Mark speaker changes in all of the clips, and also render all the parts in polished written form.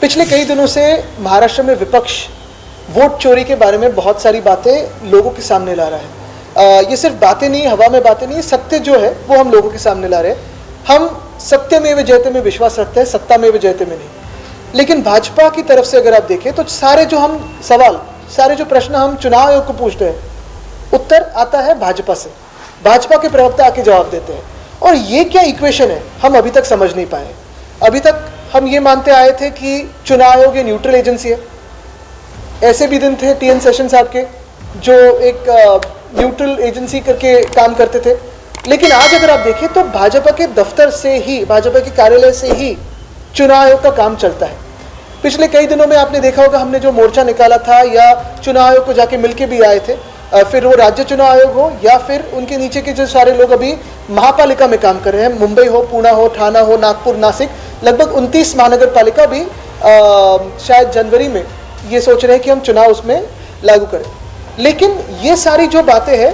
Speaker 1: पिछले कई दिनों से महाराष्ट्र में विपक्ष वोट चोरी के बारे में बहुत सारी बातें लोगों के सामने ला रहा है। ये सिर्फ बातें नहीं, हवा में बातें नहीं, सत्य जो है वो हम लोगों के सामने ला रहे हैं। हम सत्यमेव जयते में विश्वास रखते हैं, सत्तामेव जयते में नहीं। लेकिन भाजपा की तरफ से अगर आप देखें तो सारे जो हम सवाल, सारे जो प्रश्न हम चुनाव आयोग को पूछते हैं, उत्तर आता है भाजपा से। भाजपा के प्रवक्ता आके जवाब देते हैं। और ये क्या इक्वेशन है, हम अभी तक समझ नहीं पाए। अभी तक हम ये मानते आए थे कि चुनाव आयोग ये न्यूट्रल एजेंसी है। ऐसे भी दिन थे टीएन सेशन साहब के जो एक न्यूट्रल एजेंसी करके काम करते थे। लेकिन आज अगर आप देखें तो भाजपा के दफ्तर से ही, भाजपा के कार्यालय से ही चुनाव आयोग का काम चलता है। पिछले कई दिनों में आपने देखा होगा, हमने जो मोर्चा निकाला था या चुनाव आयोग को जाके मिलके भी आए थे, फिर वो राज्य चुनाव आयोग हो या फिर उनके नीचे के जो सारे लोग अभी महापालिका में काम कर रहे हैं, मुंबई हो, पुणे हो, ठाणा हो, नागपुर, नासिक, लगभग 29 महानगर पालिका भी शायद जनवरी में ये सोच रहे हैं कि हम चुनाव उसमें लागू करें। लेकिन ये सारी जो बातें हैं,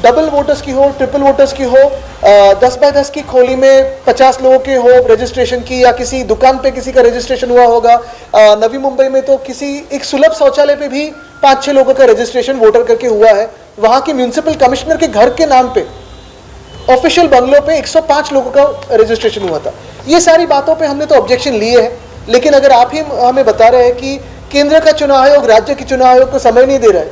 Speaker 1: डबल वोटर्स की हो, ट्रिपल वोटर्स की हो, 10 बाय 10 की खोली में 50 लोगों के हो रजिस्ट्रेशन की, या किसी दुकान पे किसी का रजिस्ट्रेशन हुआ होगा। नवी मुंबई में तो किसी एक सुलभ शौचालय पे भी 5-6 लोगों का रजिस्ट्रेशन वोटर करके हुआ है। वहां के म्यूनिसिपल कमिश्नर के घर के नाम पे ऑफिशियल बंगलों पे 105 लोगों का रजिस्ट्रेशन हुआ था। ये सारी बातों पे हमने तो ऑब्जेक्शन लिए हैं। लेकिन अगर आप ही हमें बता रहे हैं कि केंद्र का चुनाव आयोग राज्य के चुनाव आयोग को समय नहीं दे रहा है,